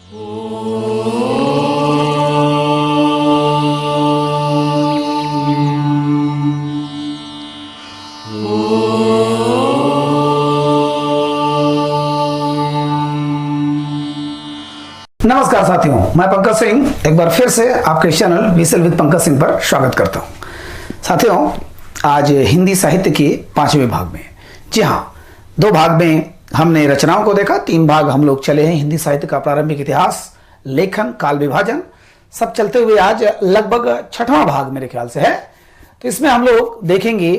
नमस्कार साथियों, मैं पंकज सिंह एक बार फिर से आपके channel whistle with Pankaj Singh पर स्वागत करता हूं। साथियों, आज हिंदी साहित्य के 5वें भाग में, जी हाँ, 2 भाग में हमने रचनाओं को देखा, 3 भाग हम लोग चले हैं हिंदी साहित्य का प्रारंभिक इतिहास, लेखन, काल विभाजन, सब चलते हुए आज लगभग 6वां भाग मेरे ख्याल से है। तो इसमें हम लोग देखेंगे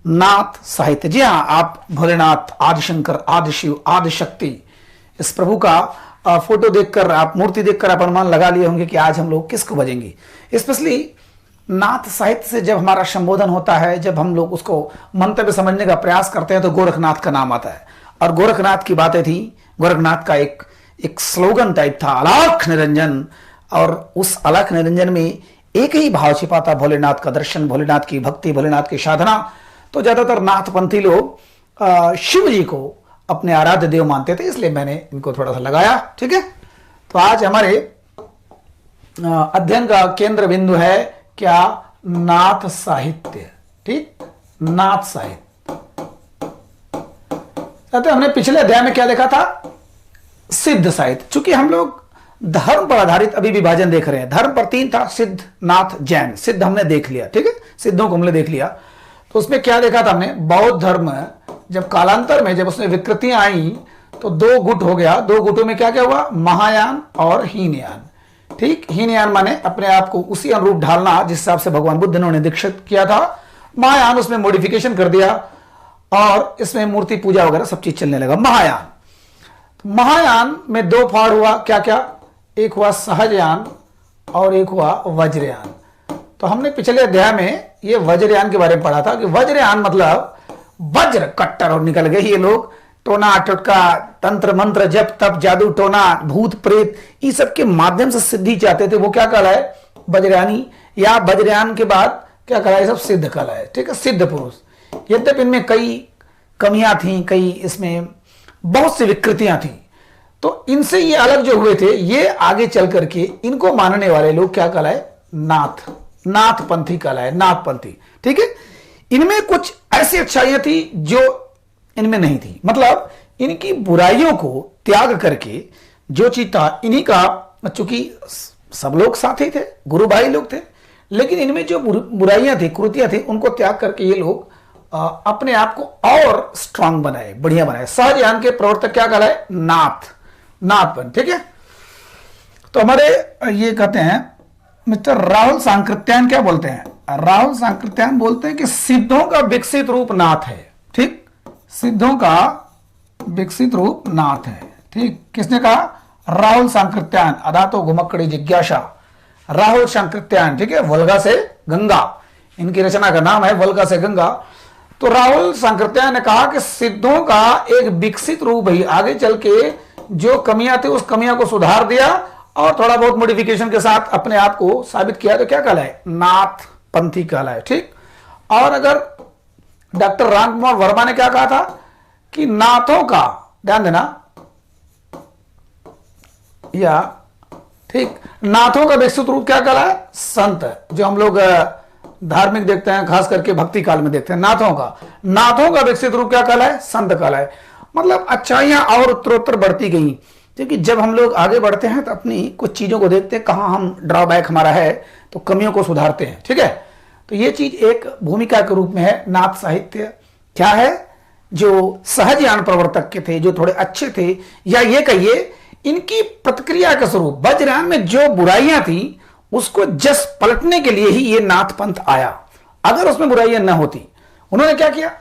नाथ साहित्य। जी हाँ, आप भोलेनाथ, आदिशंकर, आदिशिव, आदिशक्ति, इस प्रभु का फोटो देखकर, आप मूर्ति देखकर आप अनुमान लगा लिए होंगे कि आज हम लोग किसको भजेंगे। स्पेशली नाथ साहित्य से जब हमारा संबोधन होता है, जब हम लोग उसको मंतव्य समझने का प्रयास करते हैं, तो गोरखनाथ का नाम आता है। और गोरखनाथ की बातें थी, गोरखनाथ का एक स्लोगन टाइप था, अलख निरंजन। और उस अलख निरंजन में एक ही भाव छिपा था, भोलेनाथ का दर्शन, भोलेनाथ की भक्ति, भोलेनाथ की साधना। तो ज्यादातर नाथपंथी लोग शिव जी को अपने आराध्य देव मानते थे, इसलिए मैंने इनको थोड़ा सा लगाया। ठीक है, तो आज हमारे अध्ययन का केंद्र बिंदु है क्या? नाथ साहित्य। ठीक, नाथ साहित्य। तो हमने पिछले अध्याय में क्या देखा था? सिद्ध साहित्य। चूंकि हम लोग धर्म पर आधारित अभी विभाजन देख रहे हैं, धर्म पर 3 था, सिद्ध, नाथ, जैन। सिद्ध हमने देख लिया, ठीक है, सिद्धों को हमने देख लिया। तो उसमें क्या देखा था हमने? बौद्ध धर्म जब कालांतर में, जब उसमें विकृतियां आई तो 2 गुट हो गया। 2 गुटों में क्या क्या हुआ? महायान और हीनयान। ठीक, हीनयान माने अपने आप को उसी अनुरूप ढालना जिस हिसाब से भगवान बुद्ध ने दीक्षित किया था। महायान उसमें मॉडिफिकेशन कर दिया और इसमें मूर्ति पूजा वगैरह सब चीज चलने लगा। महायान, महायान में 2 फाड़ हुआ। क्या क्या? एक हुआ सहजयान और एक हुआ वज्रयान। तो हमने पिछले अध्याय में ये वज्रयान के बारे में पढ़ा था कि वज्रयान मतलब वज्र कट्टर और निकल गए ये लोग। टोना टोटका, तंत्र मंत्र, जप तप, जादू टोना, भूत प्रेत, इस सब के माध्यम से सिद्धि चाहते थे। वो क्या कहलाए? वज्रयानी। या वज्रयान के बाद क्या कहलाए? सब सिद्ध कहलाए। ठीक है, सिद्ध पुरुष। यद्यपि इनमें कई कमियां थी, कई इसमें बहुत सी विकृतियां थी, तो इनसे ये अलग जो हुए थे, ये आगे चल करके इनको मानने वाले लोग क्या कहलाए? नाथ, नाथपंथी कहलाए, नाथपंथी। ठीक है, इनमें कुछ ऐसी अच्छाइयां थी जो इनमें नहीं थी। मतलब इनकी बुराइयों को त्याग करके जो चीज था इन्हीं का, चूंकि सब लोग साथी थे, गुरु भाई लोग थे, लेकिन इनमें जो बुराइयां थी, कुरीतियां थी, उनको त्याग करके ये लोग अपने आप को और स्ट्रांग बनाए, बढ़िया बनाए। सहजयान के प्रवर्तक क्या कहलाए? नाथ, नाथपन। ठीक है, तो हमारे ये कहते हैं मिस्टर राहुल सांकृत्यायन क्या बोलते हैं? राहुल सांकृत्यायन बोलते हैं कि सिद्धों का विकसित रूप नाथ है। ठीक, सिद्धों का विकसित रूप नाथ है। ठीक, किसने कहा? राहुल सांकृत्यायन। अधातो घुमक्कड़ी जिज्ञासा, राहुल सांकृत्यायन। ठीक है, वल्गा से गंगा, इनकी रचना का नाम है, वल्गा से गंगा। तो राहुल सांकृत्यायन ने कहा कि सिद्धों का एक विकसित रूप है, आगे चल के जो कमियां थी उस कमियां को सुधार दिया और थोड़ा बहुत मॉडिफिकेशन के साथ अपने आप को साबित किया। तो क्या कहलाए? नाथ पंथी कहलाए। ठीक, और अगर डॉक्टर रामकुमार वर्मा ने क्या कहा था कि नाथों का, ध्यान देना, या ठीक, नाथों का विकसित रूप क्या कहलाए? संत। जो हम लोग धार्मिक देखते हैं, खास करके भक्ति काल में देखते हैं, नाथों का विकसित रूप क्या कहलाए? संत कहलाए। मतलब अच्छाइयां और उत्तरोत्तर बढ़ती गई, क्योंकि जब हम लोग आगे बढ़ते हैं तो अपनी कुछ चीजों को देखते हैं, कहां हम ड्रॉबैक हमारा है, तो कमियों को सुधारते हैं। ठीक है, तो ये चीज एक भूमिका के रूप में है। नाथ साहित्य क्या है? जो सहजयान प्रवर्तक के थे, जो थोड़े अच्छे थे, या ये कहिए इनकी प्रतिक्रिया के स्वरूप वज्रयान में जो बुराइयां थी उसको जस पलटने के लिए ही ये नाथ पंथ आया। अगर उसमें बुराइयां न होती, उन्होंने क्या किया?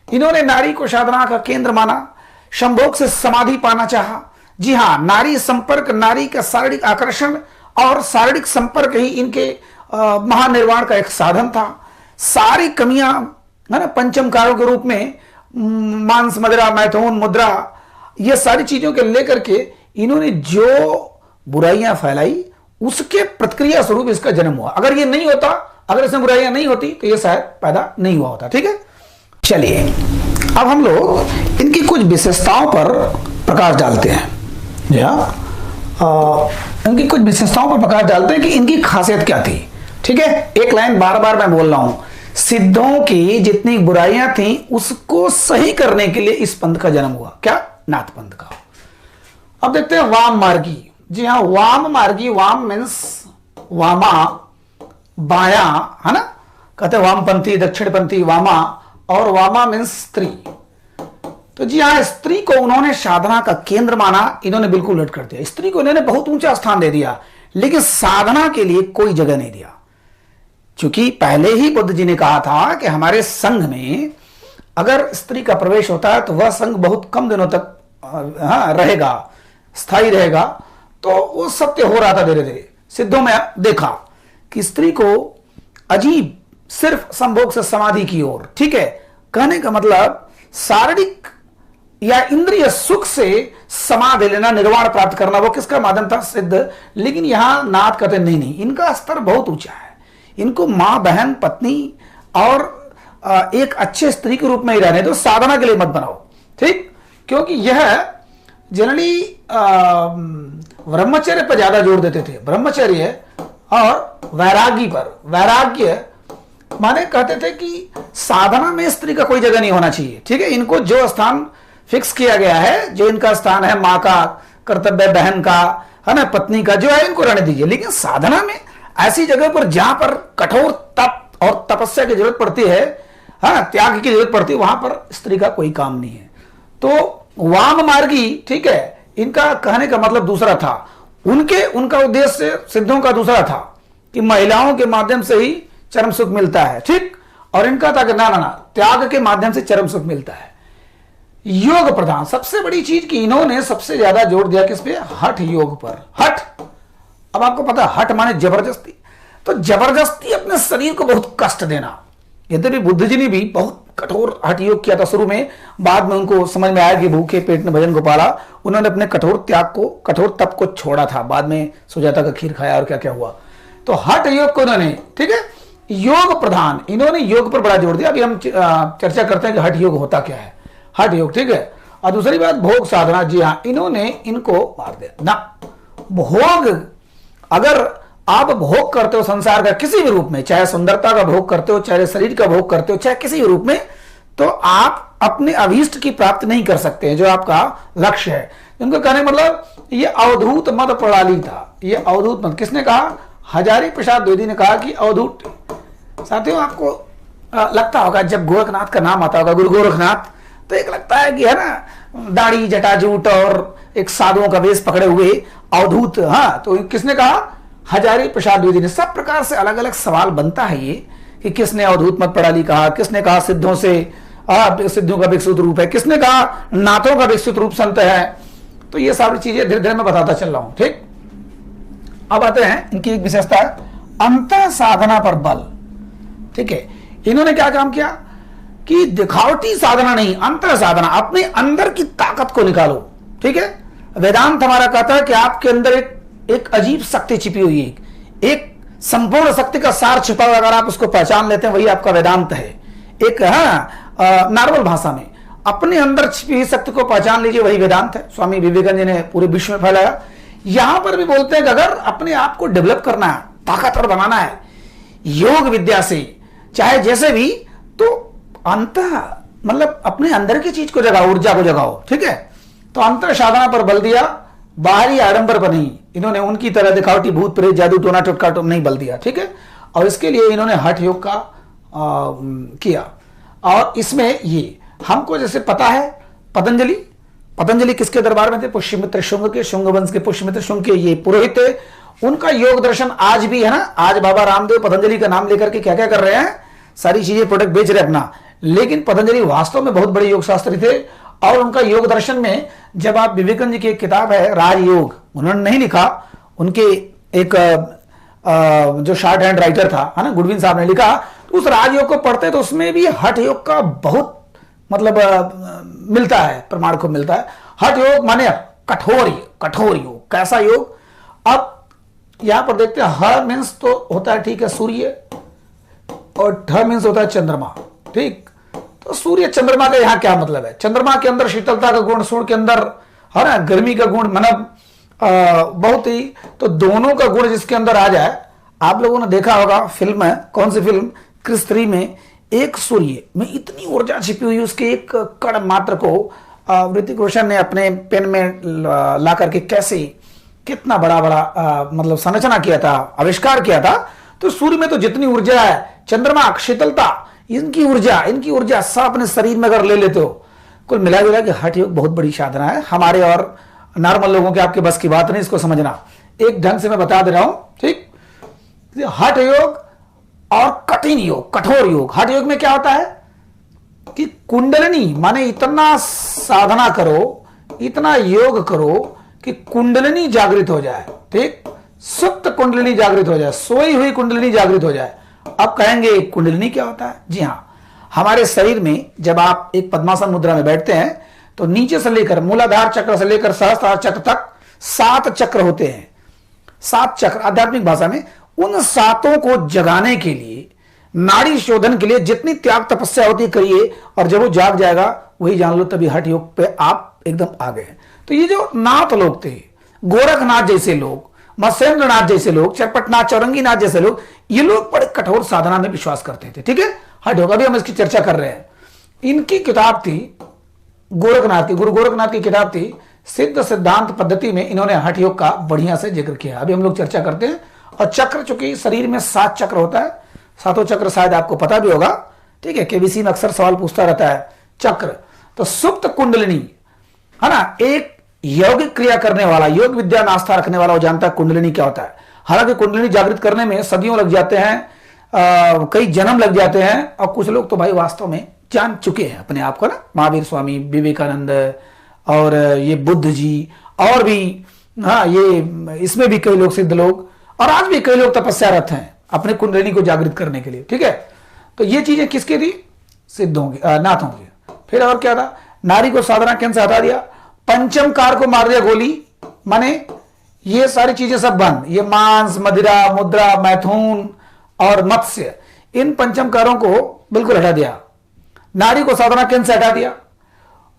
इन्होंने नारी को साधना का केंद्र माना, संभोग से समाधि पाना चाहा। जी हाँ, नारी संपर्क, नारी का शारीरिक आकर्षण और शारीरिक संपर्क ही इनके महानिर्वाण का एक साधन था। सारी कमियां है ना, पंचम कारों के रूप में मांस, मदिरा, मैथुन, मुद्रा, ये सारी चीजों के लेकर के इन्होंने जो बुराइयां फैलाई उसके प्रतिक्रिया स्वरूप इसका जन्म हुआ। अगर ये नहीं होता, अगर इसमें बुराइयां नहीं होती तो ये शायद पैदा नहीं हुआ होता। ठीक है, चलिए अब हम लोग इनकी कुछ विशेषताओं पर प्रकाश डालते हैं। इनकी कुछ विशेषताओं पर प्रकाश डालते हैं कि इनकी खासियत क्या थी। ठीक है, एक लाइन बार बार मैं बोल रहा हूं, सिद्धों की जितनी बुराइयां थी उसको सही करने के लिए इस पंथ का जन्म हुआ। क्या? नाथ पंथ का। अब देखते हैं वाम मार्गी। जी हाँ, वाम मार्गी, वाम मीन्स वामा, बाया, है ना, कहते हैं वामपंथी, दक्षिणपंथी, वामा, और वामा मीन्स स्त्री। तो जी हाँ, स्त्री को उन्होंने साधना का केंद्र माना, इन्होंने बिल्कुल उलट कर दिया। स्त्री को इन्होंने बहुत ऊंचा स्थान दे दिया, लेकिन साधना के लिए कोई जगह नहीं दिया। क्योंकि पहले ही बुद्ध जी ने कहा था कि हमारे संघ में अगर स्त्री का प्रवेश होता है तो वह संघ बहुत कम दिनों तक रहेगा, स्थायी रहेगा। तो वो सत्य हो रहा था धीरे धीरे। सिद्धों में देखा कि स्त्री को अजीब सिर्फ संभोग से समाधि की ओर, ठीक है, कहने का मतलब शारीरिक या इंद्रिय सुख से समाधि लेना, निर्वाण प्राप्त करना, वो किसका माध्यम था? सिद्ध। लेकिन यहां नाथ कहते नहीं नहीं, इनका स्तर बहुत ऊंचा है। इनको मां, बहन, पत्नी और एक अच्छे स्त्री के रूप में ही रहने दो, साधना के लिए मत बनाओ। ठीक, क्योंकि यह जनरली ब्रह्मचर्य पर ज्यादा जोर देते थे, ब्रह्मचर्य और वैराग्य पर। वैराग्य माने कहते थे कि साधना में स्त्री का कोई जगह नहीं होना चाहिए। ठीक है, इनको जो स्थान फिक्स किया गया है, जो इनका स्थान है, मां का कर्तव्य, बहन का, है ना, पत्नी का, जो है इनको रहने दीजिए। लेकिन साधना में ऐसी जगह पर जहां पर कठोर तप और तपस्या की जरूरत पड़ती है, हाँ, त्याग की जरूरत पड़ती है, वहां पर स्त्री का कोई काम नहीं है। तो वाम मार्गी, ठीक है, इनका कहने का मतलब दूसरा था। उनका उद्देश्य सिद्धों का दूसरा था कि महिलाओं के माध्यम से ही चरम सुख मिलता है। ठीक, और इनका था कि ना ना ना, त्याग के माध्यम से चरम सुख मिलता है। योग प्रधान, सबसे बड़ी चीज कि इन्होंने सबसे ज्यादा जोर दिया किस पे? हठ योग पर। हठ, अब आपको पता है हठ माने जबरदस्ती। तो जबरदस्ती अपने शरीर को बहुत कष्ट देना। यद्यपि बुद्ध जी ने भी बहुत कठोर हठ योग किया था शुरू में, बाद में उनको समझ में आया कि भूखे पेट ने भजन को पाला, उन्होंने अपने कठोर त्याग को, कठोर तप को छोड़ा था। बाद में सुजाता का खीर खाया और क्या क्या हुआ। तो हठ योग को उन्होंने, ठीक है, योग प्रधान, इन्होंने योग पर बड़ा जोर दिया। अभी हम चर्चा करते हैं कि हठ योग होता क्या है। हठ योग, ठीक है। और दूसरी बात भोग साधना, जी हाँ, इन्होंने इनको मार दिया ना। भोग, अगर आप भोग करते हो संसार का किसी भी रूप में, चाहे सुंदरता का भोग करते हो, चाहे शरीर का भोग करते हो, चाहे किसी भी रूप में, तो आप अपने अभीष्ट की प्राप्ति नहीं कर सकते हैं, जो आपका लक्ष्य है। इनको कहने मतलब ये अवधूत मत प्रणाली था। ये अवधूत मत किसने कहा? हजारी प्रसाद द्विवेदी ने कहा कि अवधूत। साथियों, आपको लगता होगा जब गोरखनाथ का नाम आता होगा, गुरु गोरखनाथ, तो एक लगता है कि है ना, दाढ़ी जटाजूट और एक साधुओं का वेश पकड़े हुए अवधूत। हाँ, तो किसने कहा? हजारी प्रसाद द्विवेदी ने। सब प्रकार से अलग अलग सवाल बनता है ये कि किसने अवधूत मत प्रणाली कहा, किसने कहा सिद्धों से सिद्धों का विकसित रूप है, किसने कहा नाथों का विकसित रूप संत है। तो ये सारी चीजें धीरे धीरे मैं बताता चल रहा हूं। ठीक, अब आते हैं इनकी एक विशेषता है अंतः साधना पर बल। ठीक है, इन्होंने क्या काम किया कि दिखावटी साधना नहीं, अंतर साधना, अपने अंदर की ताकत को निकालो। ठीक है, वेदांत हमारा कहता है कि आपके अंदर एक अजीब शक्ति छिपी हुई है, एक संपूर्ण शक्ति का सार छिपा हुआ, अगर आप उसको पहचान लेते हैं वही आपका वेदांत है। एक नॉर्मल भाषा में अपने अंदर छिपी हुई शक्ति को पहचान लीजिए, वही वेदांत है। स्वामी विवेकानंद जी ने पूरे विश्व में फैलाया। यहां पर भी बोलते हैं कि अगर अपने आप को डेवलप करना है, ताकतवर बनाना है योग विद्या से, चाहे जैसे भी, तो अंतः मतलब अपने अंदर की चीज को जगाओ, ऊर्जा को जगाओ। ठीक है, तो अंतर साधना पर बल दिया, बाहरी आडंबर पर नहीं। इन्होंने उनकी तरह दिखावटी भूत प्रेत जादू टोना टोटका नहीं बल दिया। ठीक है, और इसके लिए इन्होंने हठ योग का किया। और इसमें ये हमको जैसे पता है, पतंजलि किसके दरबार में थे? पुष्यमित्र शुंग के, शुंग वंश के पुष्यमित्र शुंग के ये पुरोहित थे। उनका योग दर्शन आज भी है ना। आज बाबा रामदेव पतंजलि का नाम लेकर के क्या क्या कर रहे हैं, सारी चीजें प्रोडक्ट बेच रहे अपना। लेकिन पतंजलि वास्तव में बहुत बड़े योग शास्त्री थे। और उनका योग दर्शन में, जब आप विवेकानंद जी की एक किताब है राजयोग, उन्होंने नहीं लिखा, उनके एक जो शॉर्ट हैंड राइटर था, है ना, गुडविन साहब ने लिखा। तो उस राजयोग को पढ़ते तो उसमें भी हठ योग का बहुत मतलब मिलता है, प्रमाण को मिलता है। हठ योग माने कठोर योग। कैसा योग? अब यहां पर देखते हैं, ह मीन्स तो होता है, ठीक है, सूर्य, और ठ मीन्स होता है चंद्रमा। ठीक, तो सूर्य चंद्रमा का यहां क्या मतलब है? चंद्रमा के अंदर शीतलता का गुण, सूर्य के अंदर है ना गर्मी का गुण, मतलब बहुत ही, तो दोनों का गुण जिसके अंदर आ जाए। आप लोगों ने देखा होगा फिल्म है, कौन सी फिल्म, क्रिस 3 में एक सूर्य में इतनी ऊर्जा छिपी हुई, उसके एक कण मात्र को ऋतिक रोशन ने अपने पेन में ला करके कैसे कितना बड़ा बड़ा मतलब संरचना किया था, आविष्कार किया था। तो सूर्य में तो जितनी ऊर्जा है, चंद्रमा, शीतलता, इनकी ऊर्जा सब अपने शरीर में अगर ले लेते हो, कुल मिला जुला के हठ योग बहुत बड़ी साधना है। हमारे और नॉर्मल लोगों के आपके बस की बात नहीं, इसको समझना एक ढंग से मैं बता दे रहा हूं, ठीक। हठ योग और कठिन योग, कठोर योग। हठ योग में क्या होता है कि कुंडलिनी, माने इतना साधना करो, इतना योग करो कि कुंडलिनी जागृत हो जाए, ठीक, सुप्त कुंडलिनी जागृत हो जाए, सोई हुई कुंडलिनी जागृत हो जाए। अब कहेंगे कुंडलिनी क्या होता है? जी हां, हमारे शरीर में जब आप एक पद्मासन मुद्रा में बैठते हैं तो नीचे से लेकर मूलाधार चक्र से लेकर सहस्त्रार चक्र तक 7 चक्र होते हैं। 7 चक्र आध्यात्मिक भाषा में, उन 7 को जगाने के लिए, नाड़ी शोधन के लिए जितनी त्याग तपस्या होती करिए, और जब वो जाग जाएगा वही जान लो तभी हठ योग पे आप एकदम आ गए। तो ये जो नाथ लोग थे, गोरखनाथ जैसे लोग, मत्स्येंद्र नाथ जैसे लोग, चरपटनाथ, चौरंगी नाथ जैसे लोग, ये लोग बड़े कठोर साधना में विश्वास करते थे, ठीक है। हठ योग, अभी हम इसकी चर्चा कर रहे हैं। इनकी किताब थी गोरखनाथ की, गुरु गोरखनाथ की किताब थी सिद्ध सिद्धांत पद्धति में, इन्होंने हठ योग का बढ़िया से जिक्र किया। अभी हम लोग चर्चा करते हैं। और चक्र, चूंकि शरीर में 7 चक्र होता है, 7 चक्र शायद आपको पता भी होगा, ठीक है, केबीसी में अक्सर सवाल पूछता रहता है चक्र। तो सुप्त कुंडलिनी है ना, एक यौगिक क्रिया करने वाला, योग विद्या में आस्था रखने वाला वो जानता है कुंडलिनी क्या होता है। हालांकि कुंडलिनी जागृत करने में सदियों लग जाते हैं, कई जन्म लग जाते हैं, और कुछ लोग तो भाई वास्तव में जान चुके हैं अपने आप को ना, महावीर स्वामी, विवेकानंद, और ये बुद्ध जी, और भी, हाँ, ये इसमें भी कई लोग सिद्ध लोग, और आज भी कई लोग तपस्यारत हैं अपने कुंडलिनी को जागृत करने के लिए, ठीक है। तो ये चीजें किसकी थी? सिद्धों की, नाथों की। फिर और क्या था? नारी को साधना केंद्र से हटा दिया, पंचम कार को मार दिया गोली, माने ये सारी चीजें सब बंद। ये मांस, मदिरा, मुद्रा, मैथुन और मत्स्य, इन पंचम कारों को बिल्कुल हटा दिया। नारी को साधना केंद्र से हटा दिया।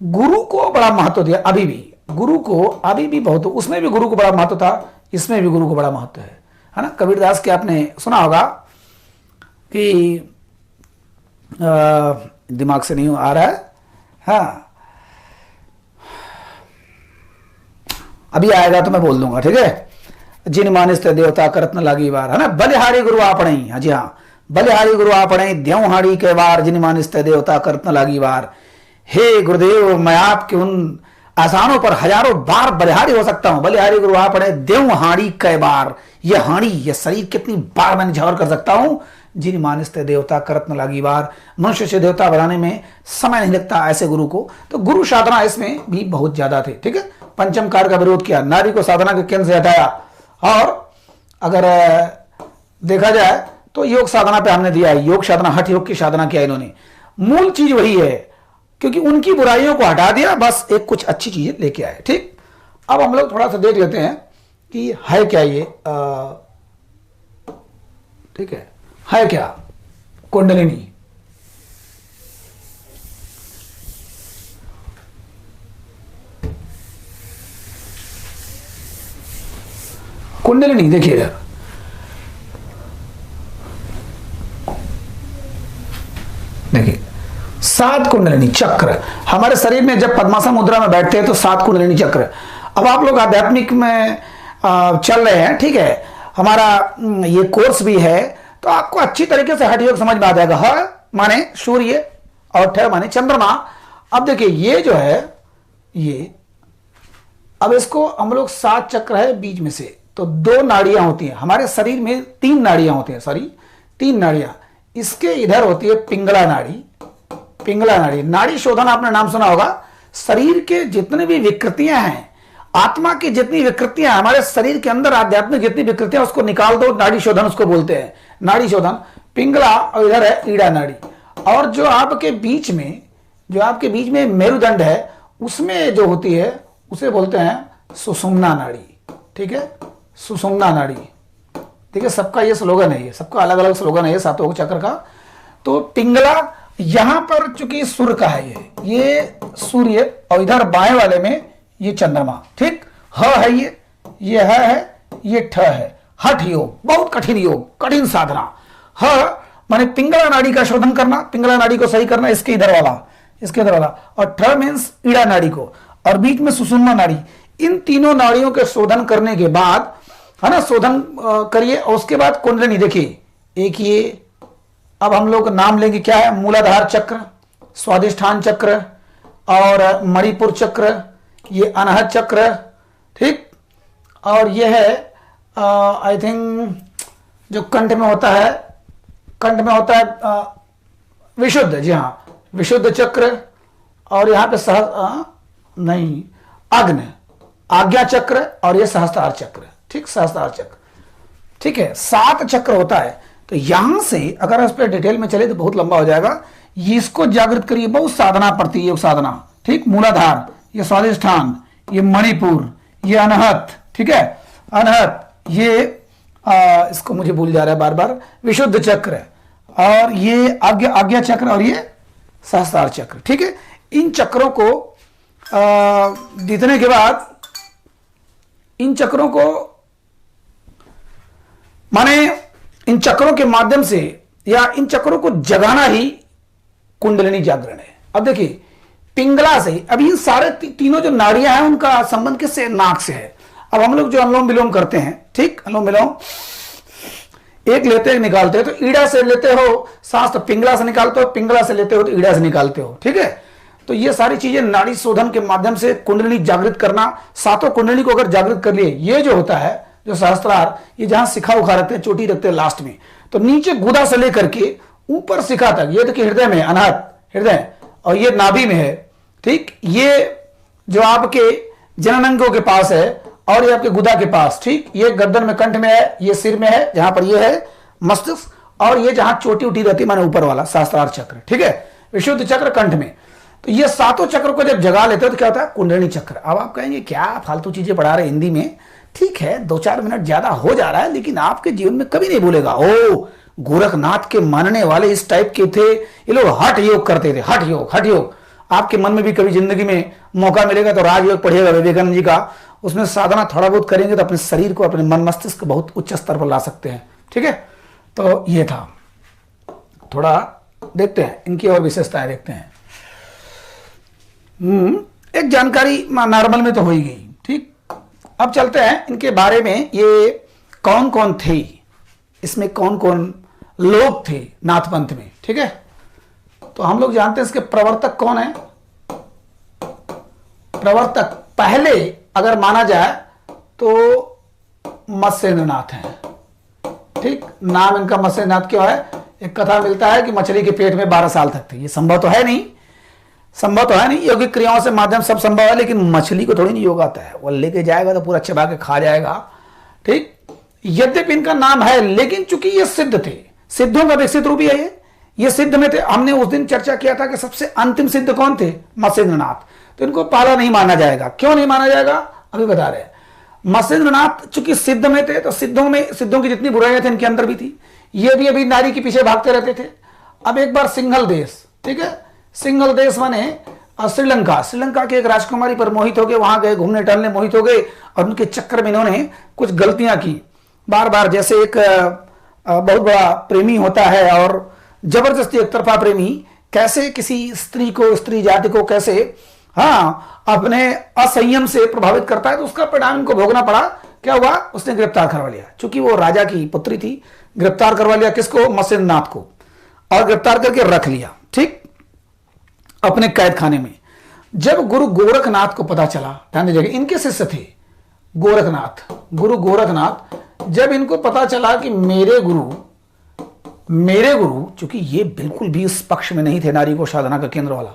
गुरु को बड़ा महत्व दिया, अभी भी गुरु को, अभी भी बहुत, उसमें भी गुरु को बड़ा महत्व था, इसमें भी गुरु को बड़ा महत्व है ना। कबीरदास के आपने सुना होगा कि दिमाग से नहीं आ रहा है, हाँ, अभी आएगा तो मैं बोल दूंगा, ठीक है। जिन मानिस देवता करत न लागी वार, है ना। बलिहारी गुरु आपणे, हाँ जी हाँ, बलिहारी गुरु आपणे, द्यौहाड़ी के वार, जिन मानिस देवता करत न लागी वार। हे गुरुदेव, मैं आपके उन आसानों पर हजारों बार बलिहारी हो सकता हूं। बलिहारी गुरु आपणे, द्यौहाड़ी के बार, ये हाड़ी, ये शरीर कितनी बार मैं निझावर कर सकता हूं। जिन मानिस देवता करत न लागी वार, मनुष्य से देवता बनाने में समय नहीं लगता ऐसे गुरु को। तो गुरु साधना इसमें भी बहुत ज्यादा थे, ठीक है। पंचम कार का विरोध किया, नारी को साधना के केंद्र से हटाया, और अगर देखा जाए तो योग साधना पे हमने दिया है, योग साधना, हठ योग की साधना किया इन्होंने। मूल चीज वही है, क्योंकि उनकी बुराइयों को हटा दिया, बस एक कुछ अच्छी चीजें लेके आए, ठीक। अब हम लोग थोड़ा सा देख लेते हैं कि है क्या ये, ठीक है क्या कुंडलिनी। कुंडलिनी देखिए इधर, देखिए 7 कुंडलिनी चक्र हमारे शरीर में। जब पद्मासन मुद्रा में बैठते हैं तो 7 कुंडलिनी चक्र। अब आप लोग आध्यात्मिक में चल रहे हैं, ठीक है, हमारा ये कोर्स भी है, तो आपको अच्छी तरीके से हठ योग समझ में आ जाएगा। ह माने सूर्य और ठ माने चंद्रमा। अब देखिए ये जो है, ये अब इसको हम लोग 7 चक्र है बीच में से, तो 2 नाड़ियां होती हैं हमारे शरीर में, 3 नाड़ियां होती हैं, सॉरी 3 नाड़ियां। इसके इधर होती है पिंगला नाड़ी, पिंगला नाड़ी। नाड़ी शोधन आपने नाम सुना होगा। शरीर के जितने भी विकृतियां हैं, आत्मा की जितनी विकृतियां, हमारे शरीर के अंदर आध्यात्मिक जितनी विकृतियां, उसको निकाल दो, नाड़ी शोधन उसको बोलते हैं। नाड़ी शोधन, पिंगला, और इधर है ईड़ा नाड़ी। और जो आपके बीच में मेरुदंड है, उसमें जो होती है उसे बोलते हैं सुषुम्ना नाड़ी, ठीक है, सुषुम्ना नाड़ी। ठीक है, सबका ये स्लोगन है, ये सबका अलग अलग स्लोगन है ये 7 चक्र का। तो पिंगला यहां पर चूंकि सूर्य का है, ये सूर्य, और इधर बाएं वाले में ये चंद्रमा, ठीक। ह है ये है, ये ठ है। हठ योग, बहुत कठिन योग, कठिन साधना। ह माने पिंगला नाड़ी का शोधन करना, पिंगला नाड़ी को सही करना, इसके इधर वाला, इसके इधर वाला। और ठ मीन्स ईड़ा नाड़ी को, और बीच में सुषुम्ना नाड़ी। इन तीनों नाड़ियों के शोधन करने के बाद, है ना, शोधन करिए। और उसके बाद कुंडलिनी देखिए, एक ये, अब हम लोग नाम लेंगे, क्या है, मूलाधार चक्र, स्वादिष्ठान चक्र और मणिपुर चक्र, ये अनाहत चक्र, ठीक। और ये है आई थिंक जो कंठ में होता है, कंठ में होता है विशुद्ध, जी हाँ, विशुद्ध चक्र। और यहाँ पे नहीं, अग्नि, आज्ञा चक्र, और ये सहस्त्रार चक्र, ठीक, सहस्त्रार चक्र, ठीक है। 7 चक्र होता है। तो यहां से अगर इस पर डिटेल में चले तो बहुत लंबा हो जाएगा। ये इसको जागृत करिए, बहुत साधना पड़ती है, योग साधना, ठीक। मूलाधार, ये स्वादिष्ठान, ये मणिपुर, ये अनहत, ठीक है, अनहत, ये इसको मुझे भूल जा रहा है बार बार, विशुद्ध चक्र, और ये आज्ञा चक्र, और ये सहस्त्रार चक्र, ठीक है। इन चक्रों को जीतने के बाद, इन चक्रों को माने इन चक्रों के माध्यम से या इन चक्रों को जगाना ही कुंडलिनी जागरण है। अब देखिए, पिंगला से, अब इन सारे तीनों जो नाड़ियां हैं उनका संबंध किससे, नाक से है। अब हम लोग जो अनुलोम विलोम करते हैं, ठीक, अनुलोम विलोम एक लेते हैं, निकालते हो तो ईड़ा से लेते हो सांस, तो पिंगला से निकालते हो, पिंगला से लेते हो तो ईड़ा से निकालते हो, ठीक है। तो ये सारी चीजें नाड़ी शोधन के माध्यम से कुंडलिनी जागृत करना, 7 कुंडलिनी को अगर जागृत कर लिए, ये जो होता है, जो सहस्त्रार, ये जहां शिखा उखा रखते हैं, चोटी रखते हैं लास्ट में, तो नीचे गुदा से लेकर के ऊपर शिखा तक, ये देखिए हृदय में, अनाहत हृदय, और ये नाभि में है, ठीक। ये जो आपके जननांगों के पास है, और ये आपके गुदा के पास, ठीक। ये गर्दन में, कंठ में है, ये सिर में है, जहां पर ये है मस्तिष्क, और ये जहां चोटी उठी रहती है, माने ऊपर वाला सहस्त्रार चक्र, ठीक है, विशुद्ध चक्र कंठ में। तो ये 7 चक्र को जब जगा लेते हो तो क्या होता है, कुंडलिनी चक्र। अब आप कहेंगे क्या फालतू चीजें पढ़ा रहे हिंदी में, ठीक है, 2-4 मिनट ज्यादा हो जा रहा है, लेकिन आपके जीवन में कभी नहीं भूलेगा, ओ गोरखनाथ के मानने वाले इस टाइप के थे, ये लोग हठ योग करते थे, हठ योग, हठ योग। आपके मन में भी कभी जिंदगी में मौका मिलेगा तो राजयोग पढ़िएगा विवेकानंद जी का, उसमें साधना थोड़ा बहुत करेंगे तो अपने शरीर को, अपने मन मस्तिष्क को बहुत उच्च स्तर पर ला सकते हैं, ठीक है। तो ये था, थोड़ा देखते हैं इनकी और विशेषताएं देखते हैं। एक जानकारी नॉर्मल में तो हो ही गई, ठीक। अब चलते हैं इनके बारे में, ये कौन कौन थे, इसमें कौन कौन लोग थे नाथपंथ में, ठीक है। तो हम लोग जानते हैं इसके प्रवर्तक कौन है। प्रवर्तक पहले अगर माना जाए तो मत्स्येंद्रनाथ है, ठीक। नाम इनका मत्स्येंद्रनाथ क्यों है, एक कथा मिलता है कि मछली के पेट में 12 साल तक थे। ये संभव तो है नहीं, संभव तो है नहीं, योगिक क्रियाओं से माध्यम सब संभव है, लेकिन मछली को थोड़ी नहीं योग आता है, वो लेके जाएगा तो पूरा चबा के खा जाएगा, ठीक। यद्यपि इनका नाम है, लेकिन चूंकि ये सिद्ध थे, सिद्धों का विकसित रूप ही है ये सिद्ध में थे। हमने उस दिन चर्चा किया था कि सबसे अंतिम सिद्ध कौन थे, मत्स्येंद्रनाथ। तो इनको पहला नहीं माना जाएगा, क्यों नहीं माना जाएगा अभी बता रहे हैं। मत्स्येंद्रनाथ चूंकि सिद्ध में थे, तो सिद्धों की जितनी बुराइयां थी इनके अंदर भी थी। ये भी अभी नारी के पीछे भागते रहते थे। अब एक बार सिंघल देश, ठीक है, सिंघल देश माने श्रीलंका, श्रीलंका के एक राजकुमारी पर मोहित हो गए, वहां गए घूमने टहलने, मोहित हो गए, और उनके चक्कर में इन्होंने कुछ गलतियां की बार बार। जैसे एक बहुत बड़ा प्रेमी होता है और जबरदस्ती एक तरफा प्रेमी कैसे किसी स्त्री को, स्त्री जाति को कैसे अपने असंयम से प्रभावित करता है, तो उसका परिणाम इनको भोगना पड़ा। क्या हुआ, उसने गिरफ्तार करवा लिया, चूंकि वो राजा की पुत्री थी, गिरफ्तार करवा लिया किसको, मत्स्येंद्रनाथ को, और गिरफ्तार करके रख लिया, ठीक, अपने कैद खाने में। जब गुरु गोरखनाथ को पता चला, ध्यान दीजिएगा, इनके शिष्य थे गोरखनाथ, गुरु गोरखनाथ। जब इनको पता चला कि मेरे गुरु, चूंकि ये बिल्कुल भी उस पक्ष में नहीं थे नारी को साधना का केंद्र वाला,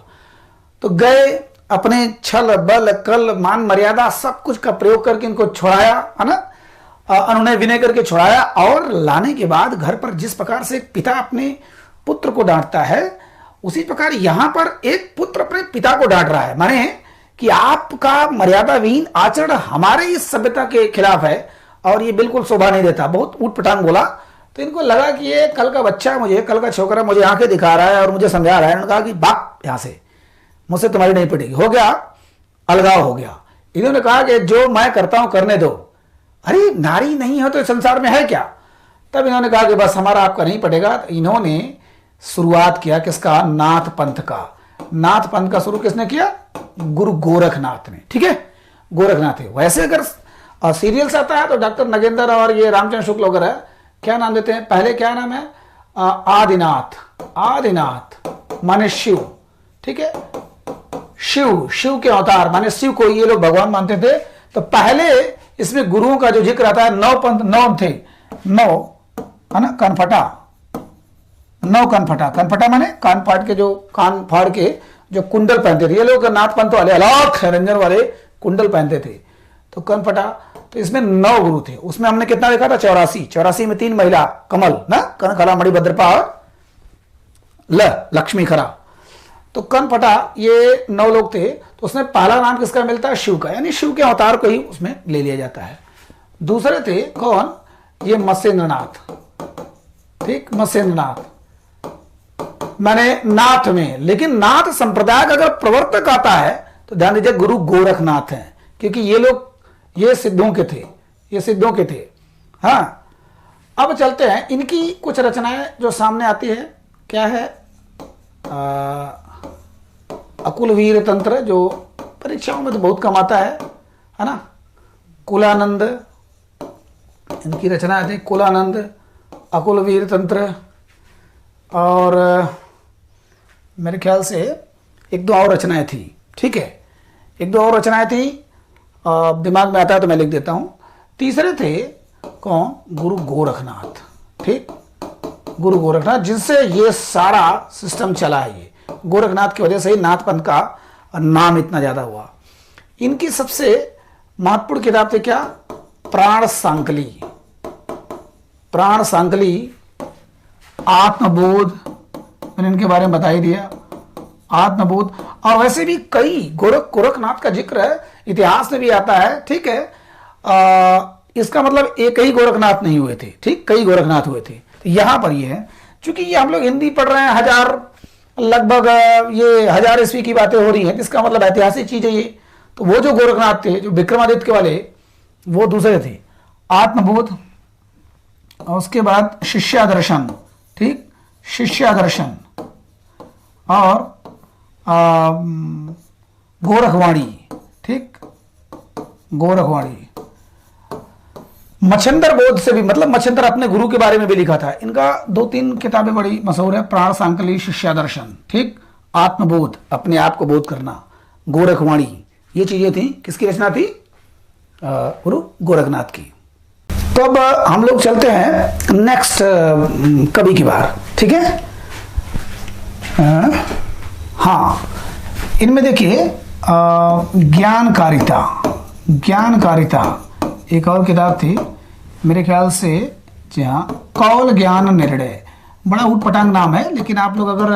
तो गए अपने छल बल कल मान मर्यादा सब कुछ का प्रयोग करके इनको छुड़ाया, है ना, अनुनय विनय करके छुड़ाया। और लाने के बाद घर पर जिस प्रकार से एक पिता अपने पुत्र को डांटता है, उसी प्रकार यहां पर एक पुत्र अपने पिता को डांट रहा है, माने कि आपका मर्यादा विहीन आचरण हमारे इस सभ्यता के खिलाफ है और ये बिल्कुल शोभा नहीं देता। बहुत ऊटपटांग बोला। तो इनको लगा कि ये कल का बच्चा, मुझे कल का छोकरा मुझे आंखें दिखा रहा है और मुझे समझा रहा है। उन्होंने कहा कि भाग यहां से, मुझसे तुम्हारी नहीं पड़ेगी। हो गया, अलगाव हो गया। इन्होंने कहा कि जो मैं करता हूं करने दो, अरे नारी नहीं हो तो इस संसार में है क्या। तब इन्होंने कहा कि बस हमारा आपका नहीं पड़ेगा। तो इन्होंने शुरुआत किया किसका, नाथ पंथ का। नाथ पंथ का शुरू किसने किया, गुरु गोरखनाथ ने, ठीक है, गोरखनाथ है। वैसे अगर सीरियल्स आता है तो डॉक्टर नगेंद्र और ये रामचंद्र शुक्ल वगैरह क्या नाम देते हैं, पहले क्या नाम है, आदिनाथ। आदिनाथ माने शिव, ठीक है, शिव, शिव के अवतार माने शिव को ये लोग भगवान मानते थे। तो पहले इसमें गुरुओं का जो जिक्र आता है, 9 पंथ, 9 थे, 9 है ना, कनफटा, 9 कनफटा। कनफटा माने कान फाड़ के, जो कान फाड़ के जो कुंडल पहनते थे, ये लोग नाथ पंथ वाले अलग रंजन वाले कुंडल पहनते थे, तो कनफटा। तो इसमें 9 गुरु थे। उसमें हमने कितना देखा था, 84। 84 में 3 महिला, कमल ना, कनखला मणि भद्रपा ल लक्ष्मी खरा। तो कनफटा ये 9 लोग थे। तो उसमें पहला नाम किसका मिलता है, शिव का, यानी शिव के अवतार को ही उसमें ले लिया जाता है। दूसरे थे कौन, ये मत्स्येंद्रनाथ, ठीक, मत्स्येंद्रनाथ माने नाथ में। लेकिन नाथ संप्रदाय का अगर प्रवर्तक आता है तो ध्यान दीजिए गुरु गोरखनाथ हैं, क्योंकि ये लोग ये सिद्धों के थे, ये सिद्धों के थे। हाँ, अब चलते हैं इनकी कुछ रचनाएं जो सामने आती है। क्या है, अकुल वीर तंत्र, जो परीक्षाओं में तो बहुत कम आता है ना। कुलानंद, इनकी रचना थी, कुलानंद, अकुल वीर तंत्र। और मेरे ख्याल से 1-2 और रचनाएं थी, ठीक है, 1-2 और रचनाएं थी, दिमाग में आता है तो मैं लिख देता हूं। तीसरे थे कौन, गुरु गोरखनाथ, ठीक, गुरु गोरखनाथ, जिनसे ये सारा सिस्टम चला है। ये गोरखनाथ की वजह से ही नाथ पंथ का नाम इतना ज्यादा हुआ। इनकी सबसे महत्वपूर्ण किताब थी क्या, प्राण सांकली। प्राण सांकली, आत्मबोध, मैंने इनके बारे में बता ही दिया, आत्मबोध। और वैसे भी कई गोरखनाथ का जिक्र है, इतिहास में भी आता है, ठीक है। इसका मतलब एक ही गोरखनाथ नहीं हुए थे, ठीक, कई गोरखनाथ हुए थे। तो यहां पर ये है, चूंकि ये हम लोग हिंदी पढ़ रहे हैं, लगभग ये 1000 ईस्वी की बातें हो रही हैं, इसका मतलब ऐतिहासिक चीज है ये। तो वो जो गोरखनाथ थे, जो विक्रमादित्य के वाले, वो दूसरे थे। आत्मबोध, और उसके बाद शिष्यादर्शन, ठीक, शिष्यादर्शन, और गोरखवाणी, ठीक, गोरखवाणी। मच्छंदर बोध से भी, मतलब मच्छंदर अपने गुरु के बारे में भी लिखा था। इनका 2-3 किताबें बड़ी मशहूर है, प्राण सांकली, शिष्यादर्शन, ठीक, आत्मबोध, अपने आप को बोध करना, गोरखवाणी, ये चीजें थी। किसकी रचना थी, गुरु गोरखनाथ की। तो अब हम लोग चलते हैं नेक्स्ट कवि की बार, ठीक है। हाँ, इनमें देखिए ज्ञानकारिता, ज्ञानकारिता एक और किताब थी मेरे ख्याल से, जी हाँ, कौल ज्ञान निर्णय। बड़ा ऊटपटांग नाम है, लेकिन आप लोग अगर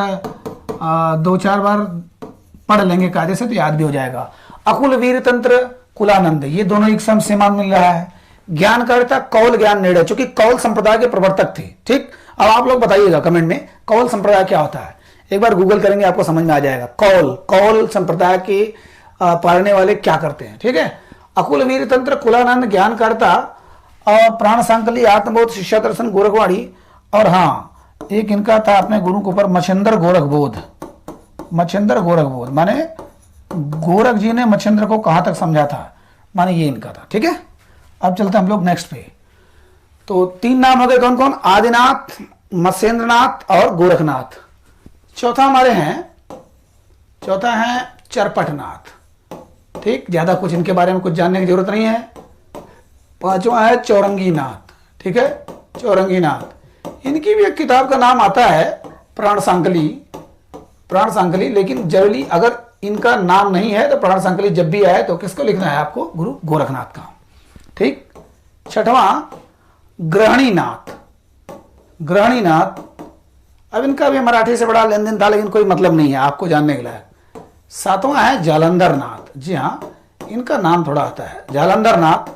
2-4 बार पढ़ लेंगे कायदे से तो याद भी हो जाएगा। अकुल वीर तंत्र, कुलानंद, ये दोनों एक समान मिल रहा है। ज्ञानकारिता, कौल ज्ञान निर्णय, चूंकि कौल संप्रदाय के प्रवर्तक थे, ठीक। अब आप लोग बताइएगा कमेंट में कौल संप्रदाय क्या होता है, एक बार गूगल करेंगे आपको समझ में आ जाएगा। कौल संप्रदाय के पालने वाले क्या करते हैं, ठीक है। अकुल वीर तंत्र, कुलानंद, ज्ञानकारिता, और प्राण सांकली, आत्मबोध, शिष्यादर्शन, गोरखवाणी। और हाँ, एक इनका था अपने गुरु के ऊपर, मच्छंदर गोरखबोध। मच्छंदर गोरखबोध माने गोरख जी ने मच्छंद्र को कहां तक समझा था, माने ये इनका था, ठीक है। अब चलते हैं हम लोग नेक्स्ट पे। तो 3 नाम हो गए, कौन कौन, आदिनाथ, मत्स्येंद्रनाथ और गोरखनाथ। चौथा हमारे हैं, चौथा है चरपटनाथ, ठीक, ज्यादा कुछ इनके बारे में कुछ जानने की जरूरत नहीं है। 5वां है चौरंगीनाथ, ठीक है, चौरंगीनाथ। इनकी भी एक किताब का नाम आता है प्राण सांकली, प्राण सांकली। लेकिन जरूरी अगर इनका नाम नहीं है तो प्राण सांकली जब भी आए तो किसको लिखना है आपको, गुरु गोरखनाथ का, ठीक। 6वां ग्रहणीनाथ, ग्रहणीनाथ। अब इनका भी मराठी से बड़ा लेन देन था, लेकिन कोई मतलब नहीं है आपको जानने के लायक। 7वां है जालंधरनाथ, जी हाँ, इनका नाम थोड़ा आता है, जालंधरनाथ।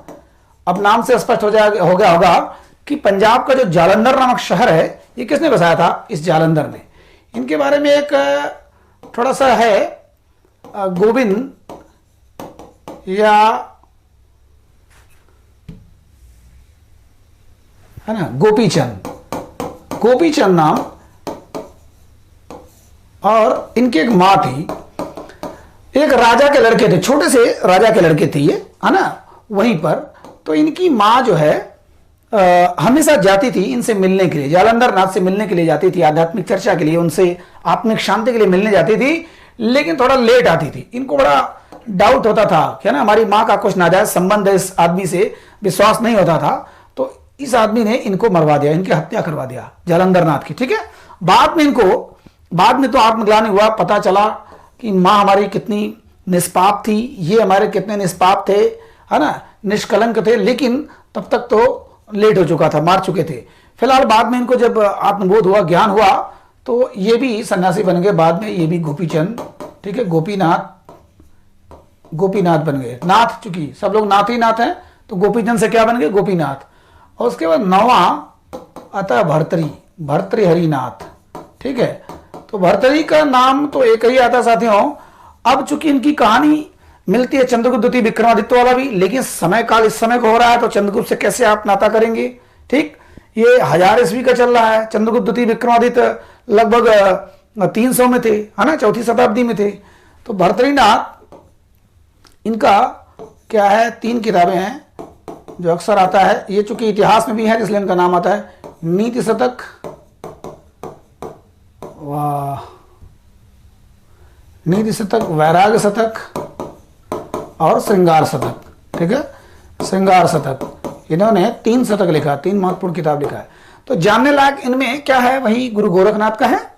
अब नाम से स्पष्ट हो गया होगा कि पंजाब का जो जालंधर नामक शहर है, ये किसने बसाया था, इस जालंधर ने। इनके बारे में एक थोड़ा सा है, गोविंद या है ना, गोपीचंद, गोपीचंद नाम, और इनकी एक माँ थी, एक राजा के लड़के थे, छोटे से राजा के लड़के थे ये, है ना, वहीं पर। तो इनकी माँ जो है हमेशा जाती थी इनसे मिलने के लिए, जालंधर नाथ से मिलने के लिए जाती थी, आध्यात्मिक चर्चा के लिए, उनसे आत्मिक शांति के लिए मिलने जाती थी, लेकिन थोड़ा लेट आती थी। इनको बड़ा डाउट होता था कि ना हमारी माँ का कुछ नाजायज संबंध है इस आदमी से, विश्वास नहीं होता था। तो इस आदमी ने इनको मरवा दिया, इनकी हत्या करवा दिया जालंधर नाथ की, ठीक है। बाद में तो आत्मग्लानि हुआ, पता चला कि माँ हमारी कितनी निष्पाप थी, ये हमारे कितने निष्पाप थे, है ना, निष्कलंक थे, लेकिन तब तक तो लेट हो चुका था, मार चुके थे। फिलहाल बाद में इनको जब आत्मबोध हुआ, ज्ञान हुआ, तो ये भी सन्यासी बन गए। बाद में ये भी गोपीचंद, ठीक है, गोपीनाथ बन गए। नाथ, चूंकि सब लोग नाथ ही नाथ हैं, तो गोपीचंद से क्या बन गए, गोपीनाथ। और उसके बाद 9वां आता है भर्तृहरिनाथ, ठीक है। तो भर्तृहरि का नाम तो एक ही आता साथियों। अब चूंकि इनकी कहानी मिलती है चंद्रगुप्त द्वितीय विक्रमादित्य वाला भी, लेकिन समय काल इस समय को हो रहा है, तो चंद्रगुप्त से कैसे आप नाता करेंगे, ठीक। ये 1000 ईस्वी का चल रहा है, चंद्रगुप्त द्वितीय विक्रमादित्य लगभग 300 में थे, है ना, 4वीं शताब्दी में थे। तो भर्तृहरिनाथ इनका क्या है, 3 किताबें हैं जो अक्सर आता है, ये चूंकि इतिहास में भी है इसलिए इनका नाम आता है, नीति शतक, नीति शतक, वैराग्य शतक और श्रृंगार शतक, ठीक है, श्रृंगार शतक। इन्होंने 3 शतक लिखा, 3 महत्वपूर्ण किताब लिखा है। तो जानने लायक इनमें क्या है, वही गुरु गोरखनाथ का है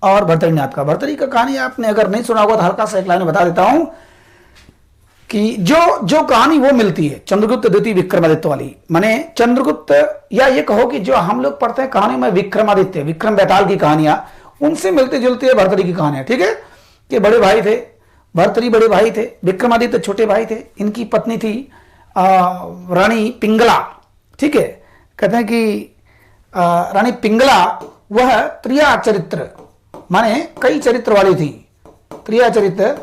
और भर्तृहरिनाथ का। भर्तृहरि का कहानी आपने अगर नहीं सुना होगा तो हल्का सा एक लाइन बता देता हूं कि जो कहानी वो मिलती है चंद्रगुप्त द्वितीय विक्रमादित्य वाली, माने चंद्रगुप्त, या ये कहो कि जो हम लोग पढ़ते हैं कहानी में विक्रमादित्य, विक्रम बेताल की कहानियां, उनसे मिलती जुलती है भर्तृहरि की कहानियां, ठीक है। कि बड़े भाई थे, भर्तृहरि बड़े भाई थे, विक्रमादित्य छोटे भाई थे। इनकी पत्नी थी रानी पिंगला, ठीक है। कहते हैं कि रानी पिंगला वह त्रिया चरित्र, माने कई चरित्र वाली थी, त्रिया चरित्र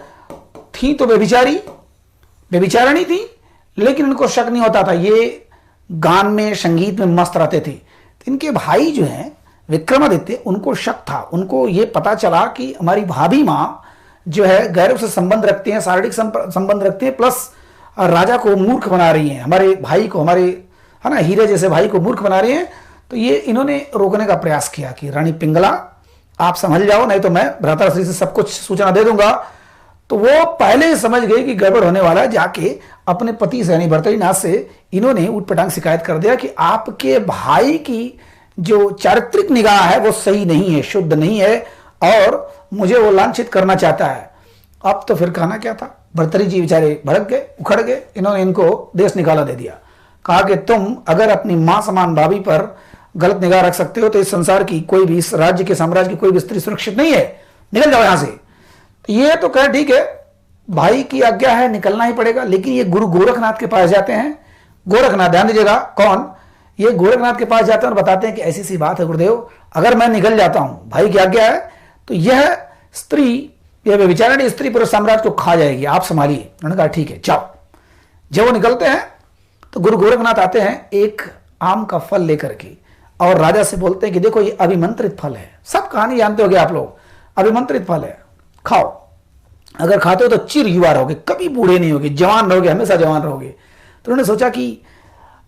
थी, तो व्यभिचारिणी थी, लेकिन इनको शक नहीं होता था, ये गान में संगीत में मस्त रहते थे। तो इनके भाई जो हैं विक्रमादित्य, उनको शक था, उनको ये पता चला कि हमारी भाभी माँ जो है गैरव से संबंध रखती हैं, शारीरिक संबंध रखती हैं, प्लस राजा को मूर्ख बना रही हैं, हमारे भाई को, हमारे, है ना, हीरे जैसे भाई को मूर्ख बना रही हैं। तो ये इन्होंने रोकने का प्रयास किया कि रानी पिंगला आप संभल जाओ, नहीं तो मैं भ्राताश्री से सब कुछ सूचना दे दूंगा। तो वो पहले ही समझ गए कि गड़बड़ होने वाला है, जाके अपने पति से यानी भर्तृहरिनाथ से इन्होंने उटपटांग शिकायत कर दिया कि आपके भाई की जो चारित्रिक निगाह है वो सही नहीं है, शुद्ध नहीं है, और मुझे वो लांछित करना चाहता है। अब तो फिर कहना क्या था, भर्तृहरि जी बेचारे भड़क गए, उखड़ गए। इन्होंने इनको देश निकाला दे दिया, कहा कि तुम अगर अपनी मां समान भाभी पर गलत निगाह रख सकते हो तो इस संसार की कोई भी, इस राज्य के, साम्राज्य की कोई भी स्त्री सुरक्षित नहीं है, निकल जाओ यहां से। तो ये तो कहे ठीक है, भाई की आज्ञा है, निकलना ही पड़ेगा। लेकिन ये गुरु गोरखनाथ के पास जाते हैं। गोरखनाथ, ध्यान दीजिएगा, कौन, ये गोरखनाथ के पास जाते हैं और बताते हैं कि ऐसी सी बात है गुरुदेव, अगर मैं निकल जाता हूं, भाई की आज्ञा है, तो यह स्त्री, यह व्यभिचारिणी स्त्री पूरे साम्राज्य को खा जाएगी, आप संभालिए। उन्होंने कहा ठीक है जाओ। जब वो निकलते हैं तो गुरु गोरखनाथ आते हैं एक आम का फल लेकर के, और राजा से बोलते हैं कि देखो ये अभिमंत्रित फल है, सब कहानी जानते होगे आप लोग, अभिमंत्रित फल है, खाओ, अगर खाते हो तो चिर युवा रहोगे, कभी बूढ़े नहीं होगे, जवान रहोगे, हमेशा जवान रहोगे। तो उन्होंने सोचा कि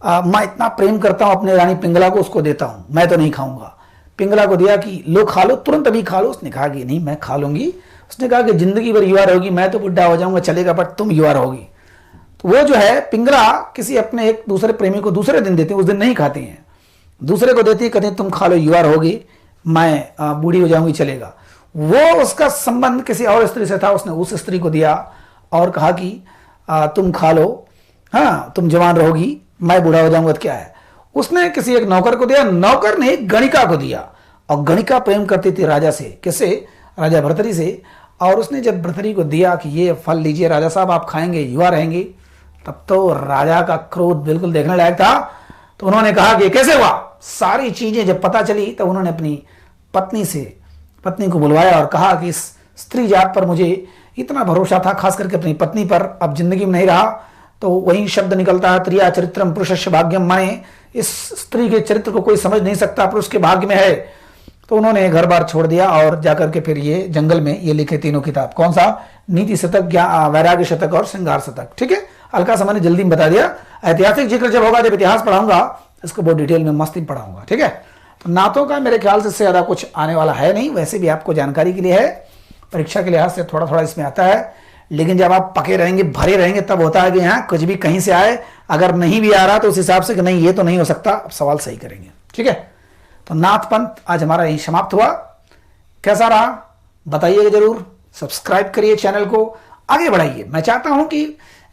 मैं इतना प्रेम करता हूं अपने रानी पिंगला को, उसको देता हूं, मैं तो नहीं खाऊंगा। पिंगला को दिया कि लो खा लो, तुरंत अभी खा लो। उसने कहा कि नहीं मैं खा लूंगी। उसने कहा कि जिंदगी भर युवा रहोगी, मैं तो बुढ़ा हो जाऊंगा चलेगा, बट तुम युवा रहोगी। तो वो जो है पिंगला किसी अपने एक दूसरे प्रेमी को दूसरे दिन देते हैं, उस दिन नहीं खाते हैं, दूसरे को देती है, कहते हैं तुम खा लो, युवा रहोगी, मैं बूढ़ी हो जाऊंगी चलेगा। वो उसका संबंध किसी और स्त्री से था, उसने उस स्त्री को दिया और कहा कि तुम खा लो, हाँ तुम जवान रहोगी, मैं बूढ़ा हो जाऊंगा तो क्या है। उसने किसी एक नौकर को दिया, नौकर ने गणिका को दिया, और गणिका प्रेम करती थी राजा से, किससे, राजा भर्तृहरि से। और उसने जब भर्तृहरि को दिया कि ये फल लीजिए राजा साहब, आप खाएंगे युवा रहेंगे, तब तो राजा का क्रोध बिल्कुल देखने लायक था। तो उन्होंने कहा कि कैसे हुआ। सारी चीजें जब पता चली तब उन्होंने अपनी पत्नी को बुलवाया और कहा कि इस स्त्री जात पर मुझे इतना भरोसा था, खास करके अपनी पत्नी पर, अब जिंदगी में नहीं रहा। तो वही शब्द निकलता है त्रिया चरित्रम पुरुषस्य भाग्यम, माने इस स्त्री के चरित्र को कोई समझ नहीं सकता, पुरुष के भाग्य में है। तो उन्होंने घर बार छोड़ दिया और जाकर के फिर ये जंगल में ये लिखे तीनों किताब। कौन सा? नीति शतक, वैराग्य शतक और श्रृंगार शतक। ठीक है, हल्का सा मैंने जल्दी में बता दिया। ऐतिहासिक जिक्र जब होगा, जब इतिहास पढ़ाऊंगा, इसको बहुत डिटेल में मस्ती पढ़ाऊंगा। ठीक है, तो नातों का मेरे ख्याल से इससे ज्यादा कुछ आने वाला है नहीं, वैसे भी आपको जानकारी के लिए है, परीक्षा के लिहाज से थोड़ा थोड़ा इसमें आता है। लेकिन जब आप पके रहेंगे, भरे रहेंगे, तब होता है कि यहाँ कुछ भी कहीं से आए, अगर नहीं भी आ रहा तो उस हिसाब से कि नहीं ये तो नहीं हो सकता, अब सवाल सही करेंगे। ठीक है, तो नाथ पंथ आज हमारा यही समाप्त हुआ। कैसा रहा बताइएगा जरूर, सब्सक्राइब करिए चैनल को, आगे बढ़ाइए। मैं चाहता हूं कि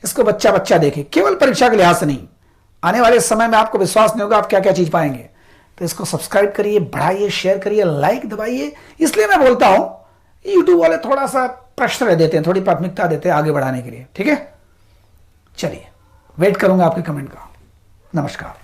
इसको बच्चा बच्चा देखे, केवल परीक्षा के लिहाज से नहीं, आने वाले समय में आपको विश्वास नहीं होगा आप क्या क्या चीज पाएंगे। तो इसको सब्सक्राइब करिए, बढ़ाइए, शेयर करिए, लाइक दबाइए। इसलिए मैं बोलता हूं यूट्यूब वाले थोड़ा सा प्रश्रय देते हैं, थोड़ी प्राथमिकता देते हैं आगे बढ़ाने के लिए। ठीक है, चलिए वेट करूंगा आपके कमेंट का। नमस्कार।